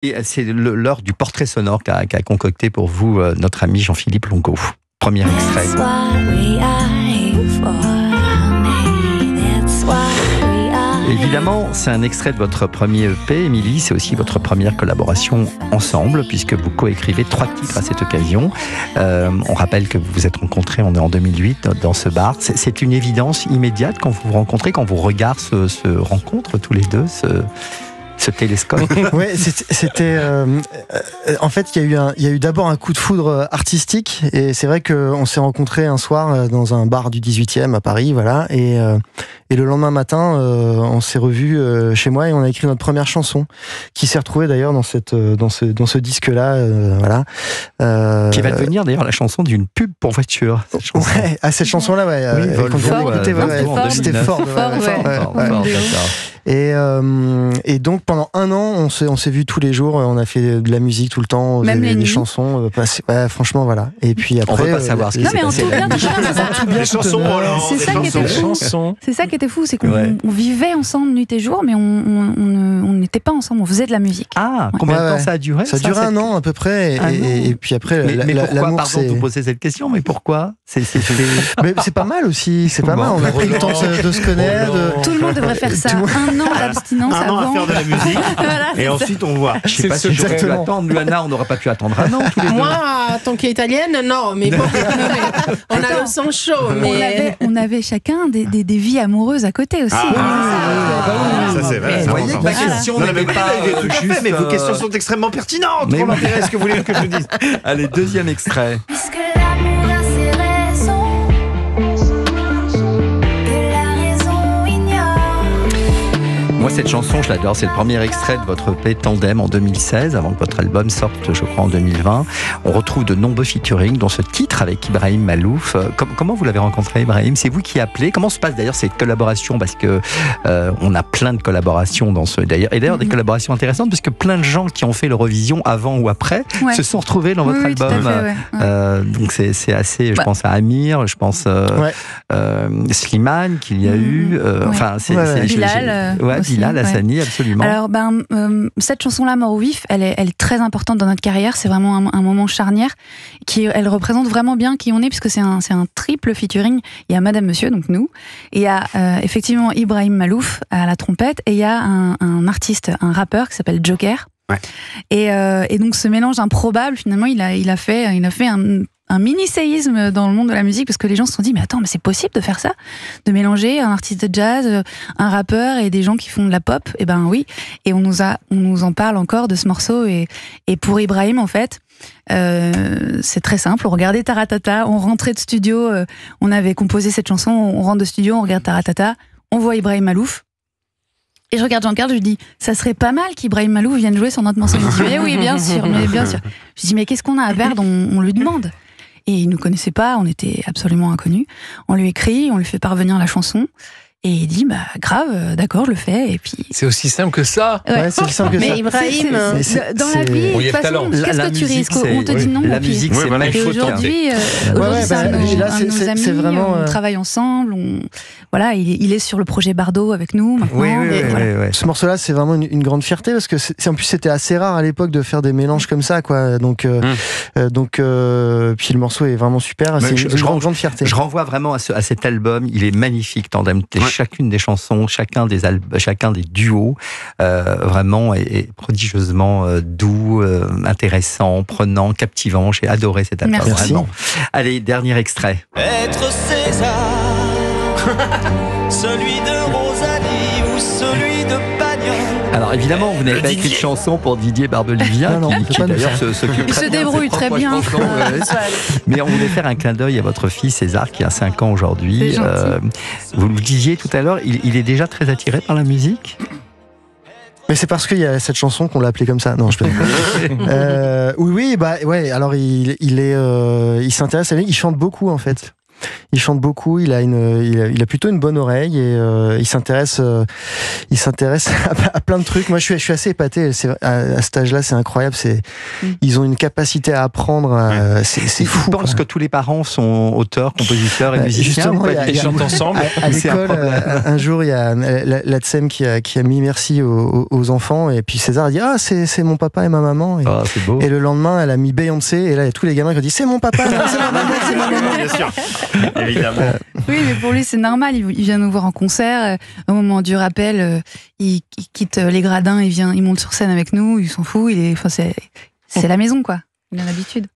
Et c'est l'heure du portrait sonore qu'a concocté pour vous notre ami Jean-Philippe Longo. Premier extrait. Évidemment, c'est un extrait de votre premier EP, Émilie. C'est aussi votre première collaboration ensemble, puisque vous coécrivez 3 titres à cette occasion. On rappelle que vous vous êtes rencontrés, on est en 2008, dans ce bar. C'est une évidence immédiate quand vous vous rencontrez, quand vous regardez se rencontrent tous les deux, ce télescope. Oui, c'était. En fait, il y a eu d'abord un coup de foudre artistique, et c'est vrai qu'on s'est rencontrés un soir dans un bar du 18e à Paris, voilà. Et le lendemain matin, on s'est revus chez moi et on a écrit notre première chanson, qui s'est retrouvée d'ailleurs dans ce disque-là, voilà. Qui va devenir d'ailleurs la chanson d'une pub pour voiture. Ouais, cette chanson-là, ouais. Oui, Volvo, c'était fort. Et donc pendant 1 an, on s'est vus tous les jours, on a fait de la musique tout le temps, des chansons, ouais, franchement voilà. Et puis après, on veut pas savoir ce qui s'est passé. Les chansons, c'est ça qui était fou, c'est qu'on vivait ensemble nuit et jour, mais on n'était pas ensemble, on faisait de la musique. Ah, combien de temps ça a duré? Ça a duré 1 an à peu près, et puis après, mais pourquoi, pardon de vous poser cette question, mais pourquoi? Mais c'est pas mal aussi, c'est pas mal, on a pris le temps de se connaître. Tout le monde devrait faire ça, 1 an d'abstinence avant. 1 an à faire de la musique, voilà, et ensuite on voit. Je sais pas si j'aurais pu attendre, Luana, on n'aurait pas pu attendre 1 an tous les deux. Moi, tant qu'italienne, non, mais bon, on a le sang chaud. Mais... On avait chacun des vies amoureuses à côté aussi. Ça c'est vrai. Vous voyez que ma question n'est pas juste... Mais vos questions sont extrêmement pertinentes. Comment m'intéresse ce que vous voulez que je vous dise? Allez, 2e extrait. Moi, cette chanson, je l'adore. C'est le premier extrait de votre EP Tandem en 2016, avant que votre album sorte, je crois, en 2020. On retrouve de nombreux featuring, dont ce titre avec Ibrahim Malouf. Comment vous l'avez rencontré, Ibrahim? C'est vous qui appelez? Comment se passe d'ailleurs cette collaboration? Parce que on a plein de collaborations dans ce. D'ailleurs, des collaborations intéressantes, parce que plein de gens qui ont fait l'Eurovision avant ou après se sont retrouvés dans votre album. Donc c'est assez. Je pense à Amir, je pense Slimane qu'il y a eu. Enfin, c'est Bilal. Bilal Hassani, absolument. Alors, cette chanson-là, Mort ou Vif, elle est très importante dans notre carrière. C'est vraiment un moment charnière. Elle représente vraiment bien qui on est, puisque c'est un triple featuring. Il y a Madame Monsieur, donc nous. Et il y a effectivement Ibrahim Malouf à la trompette. Et il y a un artiste, un rappeur qui s'appelle Joker. Ouais. Et donc, ce mélange improbable, finalement, il a fait un mini-séisme dans le monde de la musique, parce que les gens se sont dit, mais attends, mais c'est possible de faire ça? De mélanger un artiste de jazz, un rappeur et des gens qui font de la pop? Eh ben oui. Et on nous en parle encore de ce morceau. Et pour Ibrahim, en fait, c'est très simple. On regardait Taratata, on rentrait de studio, on avait composé cette chanson, on rentre de studio, on regarde Taratata, on voit Ibrahim Malouf. Et je regarde Jean-Carl, je lui dis, ça serait pas mal qu'Ibrahim Malouf vienne jouer sur notre morceau. Il me dit, mais oui, bien sûr. Je lui dis, mais qu'est-ce qu'on a à perdre? On lui demande. Et il ne nous connaissait pas, on était absolument inconnus. On lui écrit, on lui fait parvenir la chanson. Et il dit, grave, d'accord, je le fais. Et puis... C'est aussi simple que ça. Ouais, c'est aussi simple que ça. Mais Ibrahim, dans la vie, de toute façon, qu'est-ce que tu risques? On te dit non. La musique, c'est magnifique. Aujourd'hui, c'est un de nos amis, vraiment... on travaille ensemble. Voilà, il est sur le projet Bardot avec nous maintenant. Oui. Ce morceau-là, c'est vraiment une grande fierté, parce que en plus, c'était assez rare à l'époque de faire des mélanges comme ça, quoi. Donc, puis le morceau est vraiment super. C'est une grande fierté. Je renvoie vraiment à cet album. Il est magnifique, Tandem. Chacune des chansons, chacun des duos, vraiment est prodigieusement doux, intéressant, prenant, captivant. J'ai adoré cet album. Merci. Vraiment. Allez, dernier extrait. Être César, celui de Rosalie ou celui de Pagnol. Alors évidemment, vous n'avez pas écrit de chanson pour Didier Barbelivien, qui d'ailleurs s'occupe Il se débrouille très bien. Mais on voulait faire un clin d'œil à votre fils César, qui a 5 ans aujourd'hui. Vous le disiez tout à l'heure, il est déjà très attiré par la musique? Mais c'est parce qu'il y a cette chanson qu'on l'a appelée comme ça. Non, je peux. Oui, alors il s'intéresse à lui. Il chante beaucoup, en fait. il chante beaucoup, il a plutôt une bonne oreille et il s'intéresse à plein de trucs. Moi, je suis assez épaté. À cet âge-là, c'est incroyable. Ils ont une capacité à apprendre. C'est fou. Je pense que tous les parents sont auteurs, compositeurs et musiciens. Ils chantent ensemble. À l'école, un jour, il y a la TSEM qui a mis merci aux enfants et puis César a dit c'est mon papa et ma maman. C'est beau. Et le lendemain, elle a mis Beyoncé et là, il y a tous les gamins qui ont dit c'est mon papa, c'est ma maman, c'est ma maman. Bien sûr, évidemment. Oui, mais pour lui, c'est normal. Il vient nous voir en concert. Au moment du rappel, il quitte les gradins, il monte sur scène avec nous, il s'en fout. C'est la maison, quoi. Il a l'habitude.